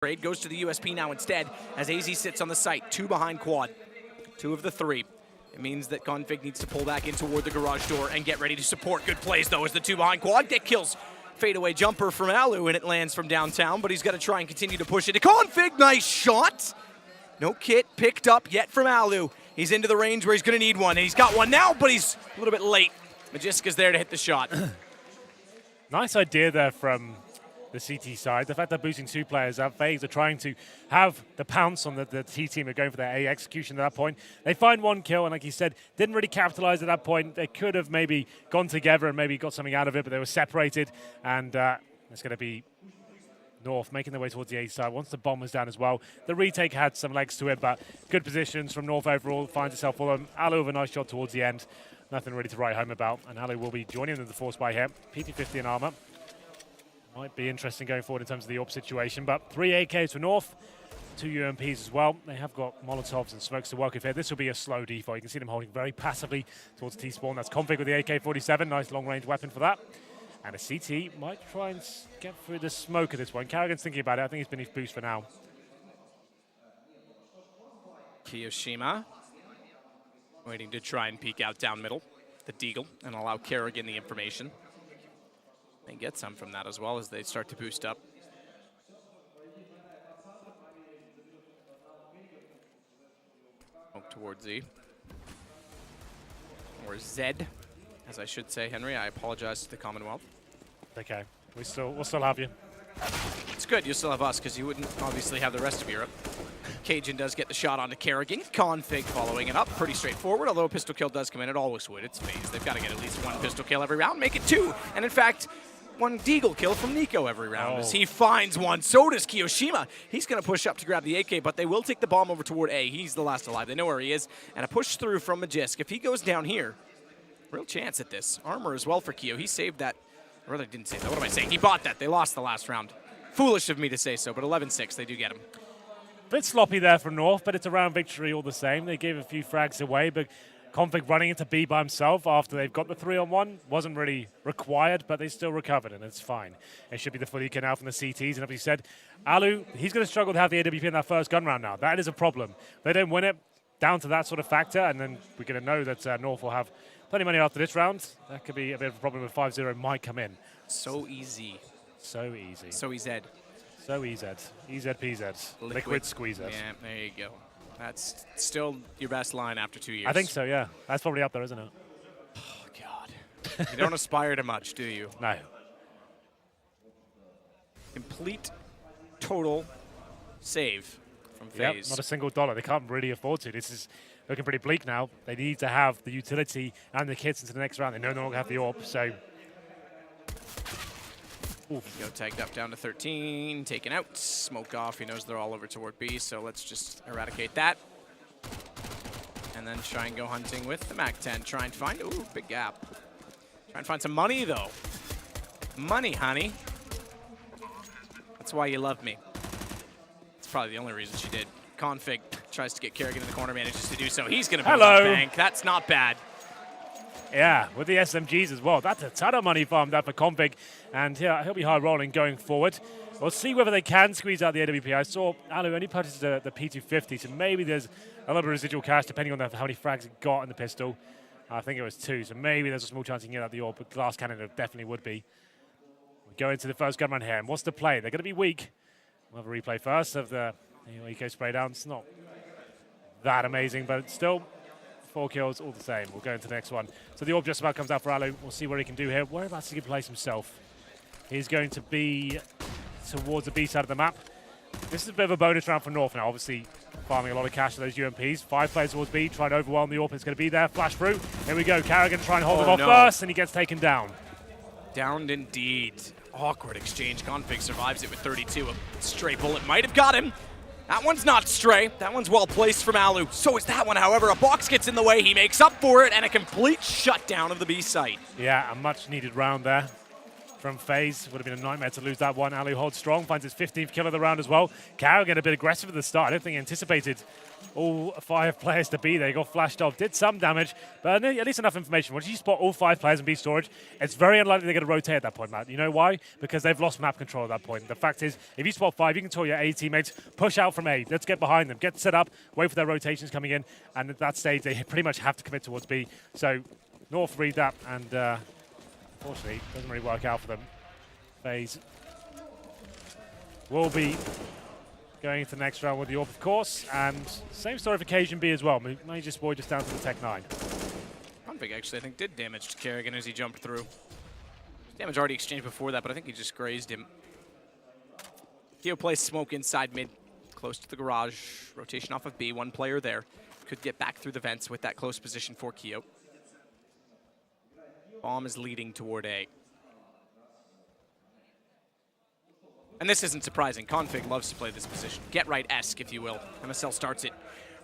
Trade goes to the USP now instead, as AZ sits on the site, 2 behind quad, 2 of the 3. It means that Config needs to pull back in toward the garage door and get ready to support. Good plays though as the 2 behind quad get kills. Fadeaway jumper from Alu, and it lands from downtown, but he's got to try and continue to push it to Config. Nice shot. No kit picked up yet from Alu. He's into the range where he's going to need one, and he's got one now, but he's a little bit late. Magiska's there to hit the shot. Nice idea there from the CT side. The fact they're boosting 2 players out, FaZe are trying to have the pounce on the T team. They're going for their A execution at that point. They find 1 kill, and like you said, didn't really capitalize at that point. They could have maybe gone together and maybe got something out of it, but they were separated, and it's going to be North making their way towards the A side. Once the bomb was down as well, the retake had some legs to it, but good positions from North overall. Finds itself for them. Alu with a nice shot towards the end. Nothing really to write home about, and Alu will be joining in the force by here. PT50 in armor. Might be interesting going forward in terms of the AWP situation, but 3 AKs for North, 2 UMPs as well. They have got Molotovs and smokes to work with here. This will be a slow default. You can see them holding very passively towards T-spawn. That's Config with the AK-47. Nice long-range weapon for that. And a CT might try and get through the smoke at this point. Carrigan's thinking about it. I think he's beneath boost for now. Kiyoshima waiting to try and peek out down middle, the Deagle, and allow Kerrigan the information. They get some from that as well as they start to boost up. Towards Z. Or Zed, as I should say, Henry. I apologize to the Commonwealth. Okay, we'll still have you. It's good, you'll still have us, because you wouldn't obviously have the rest of Europe. Cajun does get the shot onto Kerrigan. Config following it up. Pretty straightforward, although a pistol kill does come in. It always would. It's FaZe. They've got to get at least 1 pistol kill every round, make it 2. And in fact, 1 Deagle kill from Nico every round as he finds one. So does Kiyoshima. He's going to push up to grab the AK, but they will take the bomb over toward A. He's the last alive. They know where he is. And a push through from Magisk. If he goes down here, real chance at this. Armor as well for Kyo. He saved that. Or rather, didn't save that. What am I saying? He bought that. They lost the last round. Foolish of me to say so, but 11-6, they do get him. Bit sloppy there from North, but it's a round victory all the same. They gave a few frags away, but Config running into B by himself after they've got the 3-on-1 wasn't really required, but they still recovered, and it's fine. It should be the full eco now from the CTs, and as you said, Alu, he's going to struggle to have the AWP in that first gun round now. That is a problem. They don't win it down to that sort of factor, and then we're going to know that North will have plenty of money after this round. That could be a bit of a problem if 5-0 might come in. So easy. So easy. So easy. So easy. EZPZ. Liquid squeeze it. Yeah, there you go. That's still your best line after 2 years. I think so, yeah. That's probably up there, isn't it? Oh, God. You don't aspire to much, do you? No. Complete, total save from FaZe. Yep, not a single dollar. They can't really afford to. This is looking pretty bleak now. They need to have the utility and the kits into the next round. They know they're not going to have the AWP, so... Go tagged up down to 13, taken out, smoke off. He knows they're all over toward B, so let's just eradicate that. And then try and go hunting with the MAC-10. Try and find, ooh, big gap. Try and find some money, though. Money, honey. That's why you love me. That's probably the only reason she did. Config tries to get Kerrigan in the corner, manages to do so. He's going to build a bank. That's not bad. Yeah, with the SMGs as well. That's a ton of money farmed up for Config, and yeah, he'll be high rolling going forward. We'll see whether they can squeeze out the AWP. I saw Alu only purchased the P250, so maybe there's a little bit of residual cash depending on how many frags he got in the pistol. I think it was 2, so maybe there's a small chance he can get out the AWP, but glass cannon definitely would be. We go into the first gun run here, and what's the play? They're going to be weak. We'll have a replay first of the eco spray down. It's not that amazing, but it's still 4 kills, all the same. We'll go into the next one. So the AWP just about comes out for Alu. We'll see what he can do here. Whereabouts does he place himself? He's going to be towards the B side of the map. This is a bit of a bonus round for North now. Obviously, farming a lot of cash for those UMPs. 5 players towards B, trying to overwhelm the AWP. It's going to be there. Flash through. Here we go. Carrigan trying to hold him off first, and he gets taken down. Downed indeed. Awkward exchange. Config survives it with 32. A stray bullet might have got him. That one's not stray. That one's well placed from Alu. So is that one, however. A box gets in the way. He makes up for it, and a complete shutdown of the B site. Yeah, a much needed round there. from FaZe. Would have been a nightmare to lose that one. Alu holds strong, finds his 15th kill of the round as well. Karrigan a bit aggressive at the start. I don't think he anticipated all 5 players to be there. He got flashed off, did some damage, but at least enough information. Once you spot all 5 players in B storage, it's very unlikely they're going to rotate at that point, Matt. You know why? Because they've lost map control at that point. The fact is, if you spot 5, you can tell your A teammates, push out from A. Let's get behind them, get set up, wait for their rotations coming in, and at that stage, they pretty much have to commit towards B. So North read that, and unfortunately, it doesn't really work out for them. FaZe will be going into the next round with the AWP, of course, and same story for Cajun B as well. Major Boy just down to the Tech 9. Config actually, I think, did damage to Karrigan as he jumped through. Damage already exchanged before that, but I think he just grazed him. Keo plays smoke inside mid, close to the garage. Rotation off of B, 1 player there. Could get back through the vents with that close position for Keo. Bomb is leading toward A. And this isn't surprising. Config loves to play this position. Get right-esque, if you will. MSL starts it.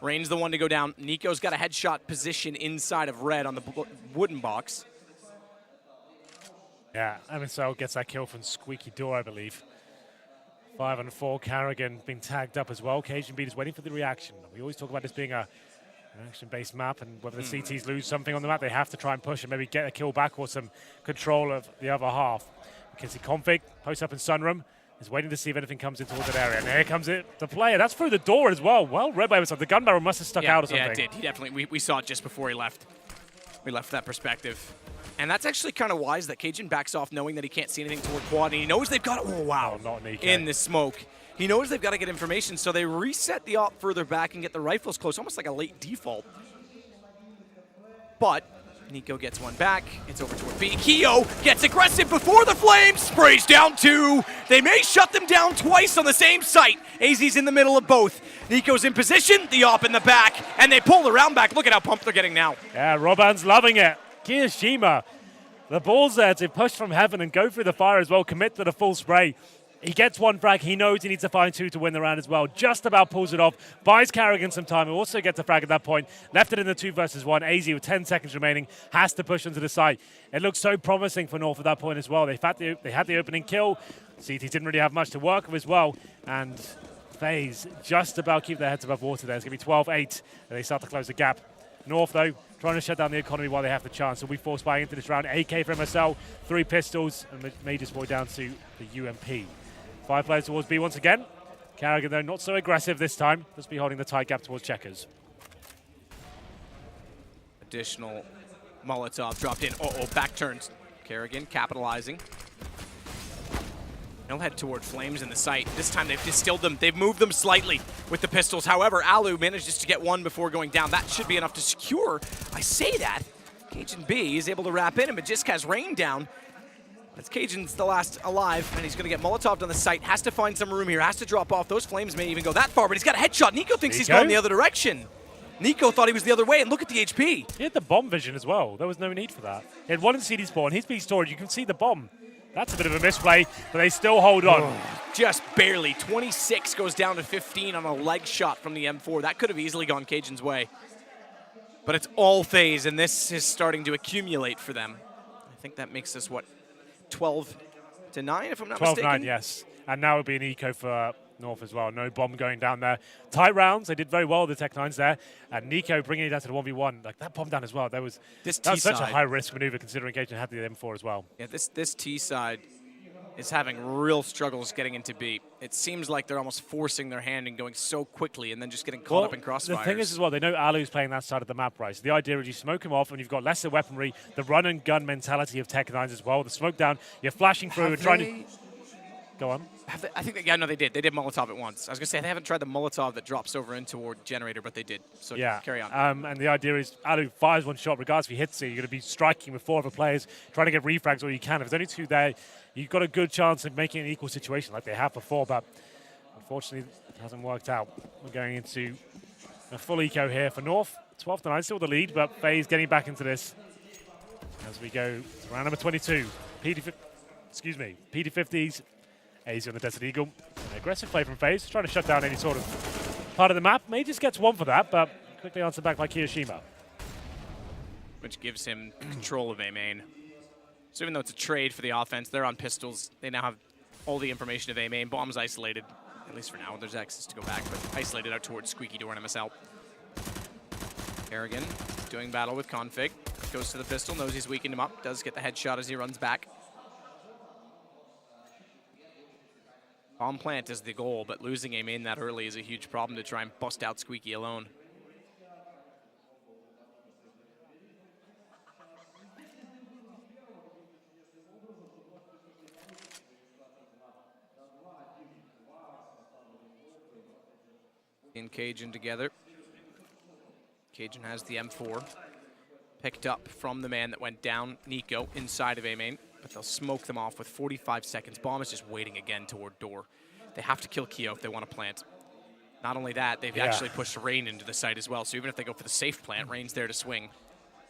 Rain's the one to go down. Nico's got a headshot position inside of red on the wooden box. Yeah, MSL gets that kill from Squeaky Door, I believe. 5 and 4, Karrigan being tagged up as well. Cajun Beat is waiting for the reaction. We always talk about this being an action-based map, and whether the CTs lose something on the map, they have to try and push and maybe get a kill back or some control of the other half. You can see Config post up in Sunroom. Is waiting to see if anything comes in towards that area. And here comes it, the player. That's through the door as well. Well read by himself. The gun barrel must have stuck out or something. Yeah, it did. He definitely, we saw it just before he left. We left that perspective. And that's actually kind of wise that Cajun backs off knowing that he can't see anything toward quad. And he knows they've got, oh wow, not Nico. In the smoke. He knows they've got to get information, so they reset the op further back and get the rifles close, almost like a late default. But Nico gets one back. It's over toward B. Keo gets aggressive before the flames. Sprays down 2. They may shut them down twice on the same site. AZ's in the middle of both. Nico's in position, the op in the back, and they pull the round back. Look at how pumped they're getting now. Yeah, Roban's loving it. Kiyoshima, the ball's there to push from heaven and go through the fire as well, commit to the full spray. He gets 1 frag. He knows he needs to find 2 to win the round as well. Just about pulls it off. Buys Karrigan some time. He also gets a frag at that point. Left it in the 2 versus 1. AZ with 10 seconds remaining has to push into the site. It looks so promising for North at that point as well. They had the opening kill. CT didn't really have much to work with as well. And FaZe just about keep their heads above water there. It's going to be 12-8. And they start to close the gap. North, though, trying to shut down the economy while they have the chance. So we force buying into this round. AK for MSL. 3 pistols. And Major Boy down to the UMP. 5 players towards B once again. Karrigan, though, not so aggressive this time. Just be holding the tight gap towards checkers. Additional Molotov dropped in. Back turns. Karrigan capitalizing. They'll head toward flames in the site. This time they've distilled them. They've moved them slightly with the pistols. However, Alu manages to get 1 before going down. That should be enough to secure. I say that. Cajun B is able to wrap in, and it just has rain down. As Cajun's the last alive, and he's going to get Molotov'd on the site. Has to find some room here, has to drop off. Those flames may even go that far, but he's got a headshot. Nico thinks he's going the other direction. Nico thought he was the other way, and look at the HP. He had the bomb vision as well. There was no need for that. He had 1 in CD spawn. His B storage, you can see the bomb. That's a bit of a misplay, but they still hold on. Just barely. 26 goes down to 15 on a leg shot from the M4. That could have easily gone Cajun's way. But it's all FaZe, and this is starting to accumulate for them. I think that makes us, what, 12-9, if I'm not mistaken? 12-9, yes. And now it would be an eco for North as well. No bomb going down there. Tight rounds. They did very well with the Tech 9s there. And Nico bringing it down to the 1v1. Like, that bomb down as well. That was such a high-risk maneuver considering Cajun had the M4 as well. Yeah, this T side is having real struggles getting into B. It seems like they're almost forcing their hand and going so quickly and then just getting caught up in crossfires. The thing is as well, they know Alu's playing that side of the map, right? So the idea is you smoke him off and you've got lesser weaponry, the run and gun mentality of Tech 9s as well. The smoke down, you're flashing through and trying to... Go on. I think, yeah, no, they did. They did Molotov at once. I was going to say, they haven't tried the Molotov that drops over in toward Generator, but they did. So yeah. Carry on. And the idea is, Alu fires 1 shot, regardless if he hits it, you're going to be striking with 4 other players, trying to get refrags all you can. If there's only 2 there, you've got a good chance of making an equal situation like they have before, but unfortunately, it hasn't worked out. We're going into a full eco here for North. 12-9, still the lead, but FaZe getting back into this as we go to round number 22. PD50s. AZ on the Desert Eagle. An aggressive play from FaZe, trying to shut down any sort of part of the map. May just gets 1 for that, but quickly answered back by Kiyoshima. Which gives him control of A main. So even though it's a trade for the offense, they're on pistols. They now have all the information of main. Bomb's isolated, at least for now. There's access to go back, but isolated out towards Squeaky Door and MSL. Kerrigan doing battle with Config. Goes to the pistol, knows he's weakened him up. Does get the headshot as he runs back. Bomb plant is the goal, but losing a main that early is a huge problem to try and bust out Squeaky alone. In Cajun together. Cajun has the M4. Picked up from the man that went down, Nico, inside of A main. But they'll smoke them off with 45 seconds. Bomb is just waiting again toward door. They have to kill Keo if they want to plant. Not only that, they've actually pushed Rain into the site as well. So even if they go for the safe plant, Rain's there to swing.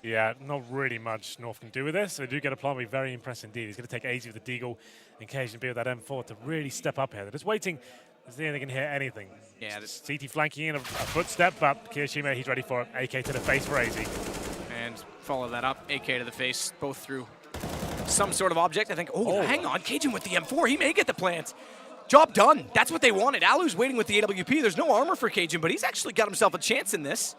Yeah, not really much North can do with this. So they do get a plant, be very impressed indeed. He's going to take 80 with the Deagle and Cajun be with that M4 to really step up here. They're just waiting to see if they can hit anything. Yeah, CT flanking in a footstep, but Kiyoshima, he's ready for it. AK to the face for AZ. And follow that up, AK to the face, both through some sort of object. I think, hang on, Cajun with the M4, he may get the plant. Job done, that's what they wanted. Alu's waiting with the AWP. There's no armor for Cajun, but he's actually got himself a chance in this.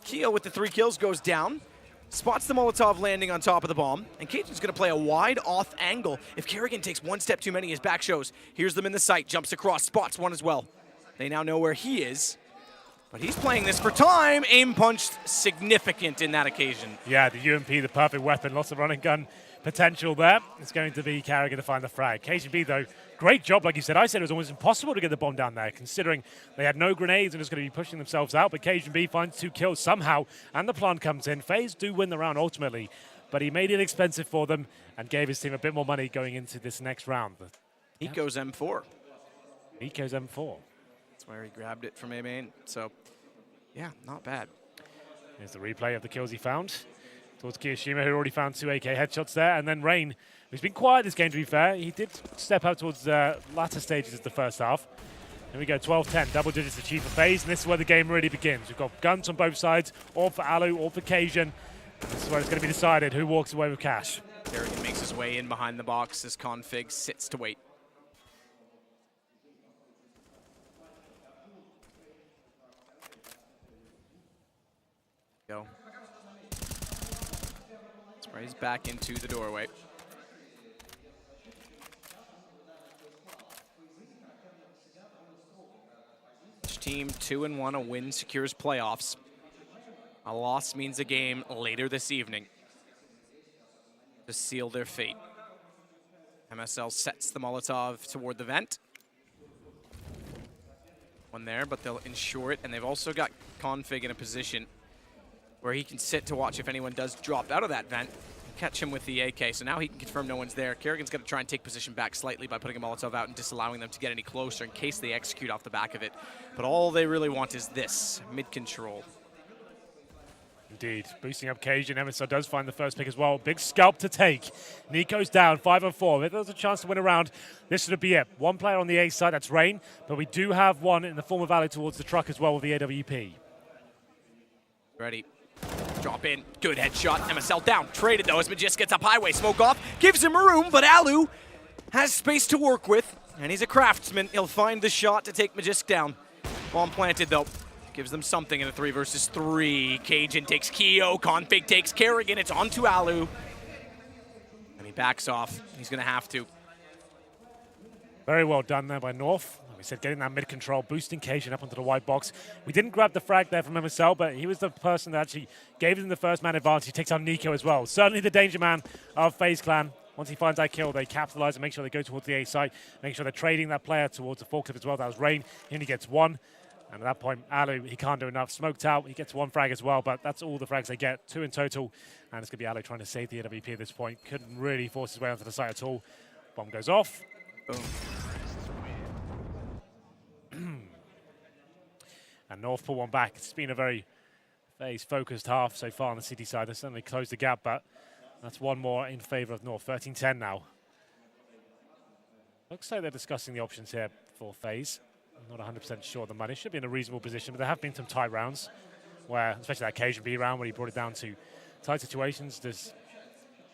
Keo with the 3 kills goes down. Spots the Molotov landing on top of the bomb, and Cajun's gonna play a wide off angle. If Kerrigan takes one step too many, his back shows. Here's them in the sight, jumps across, spots one as well. They now know where he is, but he's playing this for time. Aim punched, significant in that occasion. Yeah, the UMP, the perfect weapon, lots of run and gun potential there. It's going to be Kerrigan to find the frag. KGB though, great job, like you said. I said it was almost impossible to get the bomb down there, considering they had no grenades and just going to be pushing themselves out. But KGB finds 2 kills somehow, and the plant comes in. FaZe do win the round ultimately, but he made it expensive for them and gave his team a bit more money going into this next round. Nico's M4. Nico's M4. That's where he grabbed it from A main. So, yeah, not bad. Here's the replay of the kills he found. Towards Kiyoshima, who already found 2 AK headshots there. And then Rain, who's been quiet this game, to be fair. He did step out towards the latter stages of the first half. Here we go, 12-10, double digits achieved for FaZe, and this is where the game really begins. We've got guns on both sides, all for Alu, all for Cajun. This is where it's going to be decided who walks away with cash. Kerrigan makes his way in behind the box as Config sits to wait. Go. Sprays back into the doorway. Each team 2-1, a win secures playoffs. A loss means a game later this evening to seal their fate. MSL sets the Molotov toward the vent. One there, but they'll ensure it, and they've also got Config in a position where he can sit to watch if anyone does drop out of that vent, catch him with the AK. So now he can confirm no one's there. Kerrigan's going to try and take position back slightly by putting a Molotov out and disallowing them to get any closer in case they execute off the back of it. But all they really want is this, mid-control. Indeed, boosting up Cajun. MSL does find the first pick as well. Big scalp to take. Nico's down, 5-on-4. If there's a chance to win a round, this should be it. One player on the A side, that's Rain, but we do have one in the form of Ali towards the truck as well with the AWP. Ready. Drop in, good headshot, MSL down. Traded though as Magist gets up highway, smoke off, gives him a room, but Alu has space to work with, and he's a craftsman. He'll find the shot to take Magist down. Bomb planted though, gives them something in a 3 versus 3. Cajun takes Keo, Config takes Kerrigan, it's on to Alu. And he backs off, he's gonna have to. Very well done there by North. We said getting that mid-control, boosting Cajun up onto the white box. We didn't grab the frag there from MSL, but he was the person that actually gave them the first man advantage. He takes on Nico as well. Certainly the danger man of FaZe Clan. Once he finds that kill, they capitalize and make sure they go towards the A site, make sure they're trading that player towards the forklift as well. That was Rain. He only gets 1. And at that point, Alu, he can't do enough. Smoked out, he gets 1 frag as well, but that's all the frags they get, 2 in total. And it's going to be Alu trying to save the AWP at this point. Couldn't really force his way onto the site at all. Bomb goes off. Boom. And North pull one back. It's been a very FaZe-focused half so far on the City side. They certainly closed the gap, but that's 1 more in favor of North. 13-10 now. Looks like they're discussing the options here for FaZe. I'm not 100% sure the money. Should be in a reasonable position, but there have been some tight rounds, where, especially that Cajun B round, where he brought it down to tight situations. There's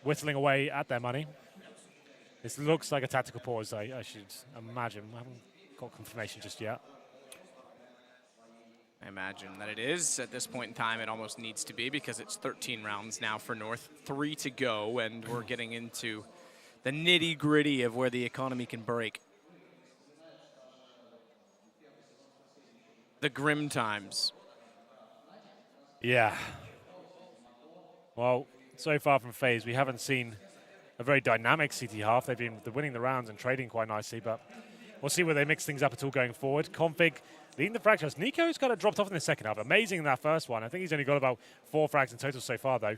whittling away at their money. This looks like a tactical pause, I should imagine. I haven't got confirmation just yet. I imagine that it is. At this point in time, it almost needs to be because it's 13 rounds now for North, 3 to go, and we're getting into the nitty-gritty of where the economy can break. The grim times. Yeah. Well, so far from FaZe, we haven't seen a very dynamic CT half. They've been winning the rounds and trading quite nicely, but we'll see where they mix things up at all going forward. Config leading the frag shots. Nico's kind of dropped off in the second half. Amazing in that first one. I think he's only got about 4 frags in total so far, though.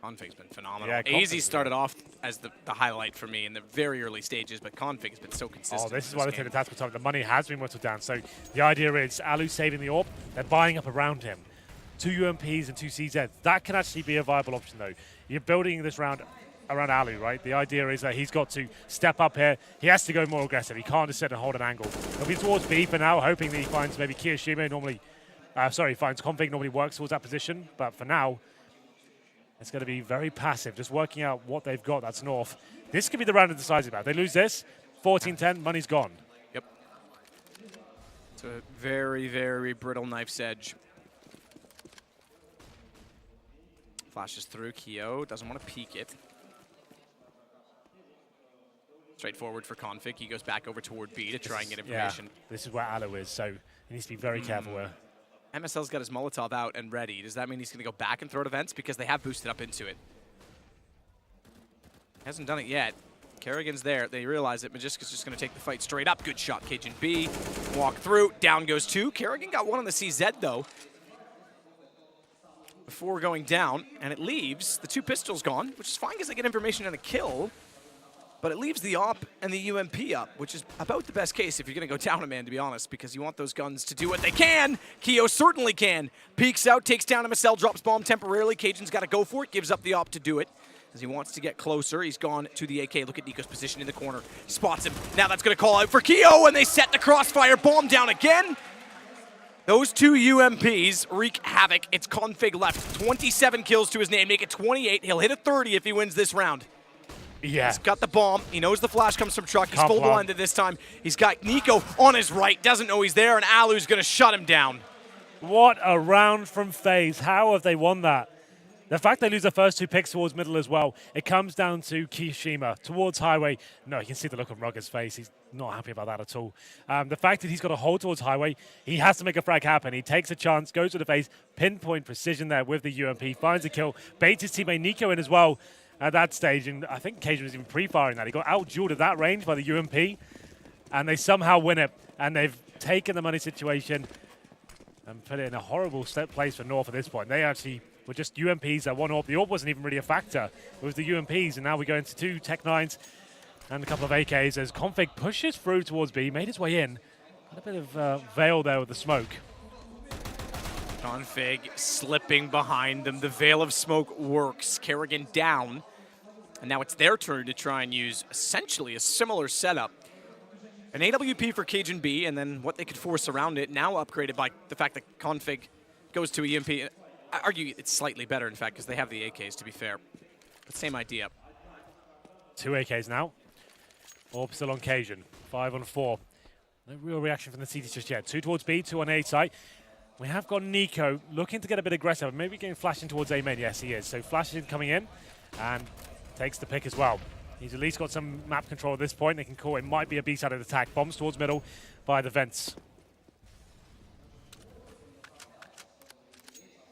Config's been phenomenal. Yeah, AZ started off as the highlight for me in the very early stages, but Config's been so consistent. Oh, this is why they take the tactical time. The money has been whittled down. So the idea is Alu saving the AWP. They're buying up around him. 2 UMPs and 2 CZs. That can actually be a viable option, though. You're building this round around Alu, right? The idea is that he's got to step up here. He has to go more aggressive. He can't just sit and hold an angle. He'll be towards B for now, hoping that he finds maybe Kiyoshima normally, finds Config, normally works towards that position. But for now, it's going to be very passive, just working out what they've got. That's North. This could be the round of decisive about. They lose this, 14-10, money's gone. Yep. It's a very, very brittle knife's edge. Flashes through. Kyo doesn't want to peek it. Straightforward for Config. He goes back over toward B to try and get information. Yeah, this is where Alu is, so he needs to be very careful where. MSL's got his Molotov out and ready. Does that mean he's going to go back and throw it at vents? Because they have boosted up into it. Hasn't done it yet. Kerrigan's there. They realize it. Magiska's just going to take the fight straight up. Good shot. Cajun B. Walk through. Down goes 2. Kerrigan got 1 on the CZ, though, before going down. And it leaves the 2 pistols gone, which is fine because they get information and a kill. But it leaves the AWP and the UMP up, which is about the best case if you're going to go down a man, to be honest, because you want those guns to do what they can. Kyo certainly can. Peeks out, takes down MSL, drops bomb temporarily. Cajun's got to go for it, gives up the AWP to do it. As he wants to get closer, he's gone to the AK. Look at Nico's position in the corner. Spots him. Now that's going to call out for Kyo, and they set the crossfire. Bomb down again. Those 2 UMPs wreak havoc. It's Config left. 27 kills to his name. Make it 28. He'll hit a 30 if he wins this round. Yeah. He's got the bomb. He knows the flash comes from truck. He's full blinded this time. He's got Nico on his right. Doesn't know he's there, and Alu's going to shut him down. What a round from FaZe. How have they won that? The fact they lose the first 2 picks towards middle as well, it comes down to Kiyoshima towards highway. No, you can see the look on Rugger's face. He's not happy about that at all. The fact that he's got a hold towards highway, he has to make a frag happen. He takes a chance, goes to the face, pinpoint precision there with the UMP, finds a kill, baits his teammate Nico in as well at that stage. And I think Cajun was even pre-firing that. He got out-dueled at that range by the UMP, and they somehow win it. And they've taken the money situation and put it in a horrible place for North at this point. They actually were just UMPs that 1 AWP. The AWP wasn't even really a factor. It was the UMPs, and now we go into 2 Tech 9s and a couple of AKs as Config pushes through towards B, made his way in. Got a bit of veil there with the smoke. Config slipping behind them. The veil of smoke works. Kerrigan down. And now it's their turn to try and use essentially a similar setup. An AWP for Cajun B, and then what they could force around it, now upgraded by the fact that Config goes to EMP. I argue it's slightly better, in fact, because they have the AKs, to be fair. But same idea. 2 AKs now. AWP still on Cajun. 5 on 4. No real reaction from the CT just yet. 2 towards B, 2 on A side. We have got Nico looking to get a bit aggressive. Maybe getting flashing towards A main. Yes, he is. So Flash is coming in and takes the pick as well. He's at least got some map control at this point. They can call it might be a B-sided attack. Bombs towards middle by the vents.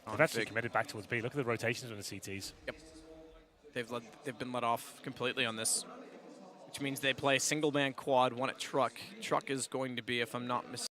They've actually committed back towards B. Look at the rotations on the CTs. Yep. They've been let off completely on this, which means they play single man quad, 1 at truck. Truck is going to be, if I'm not mistaken,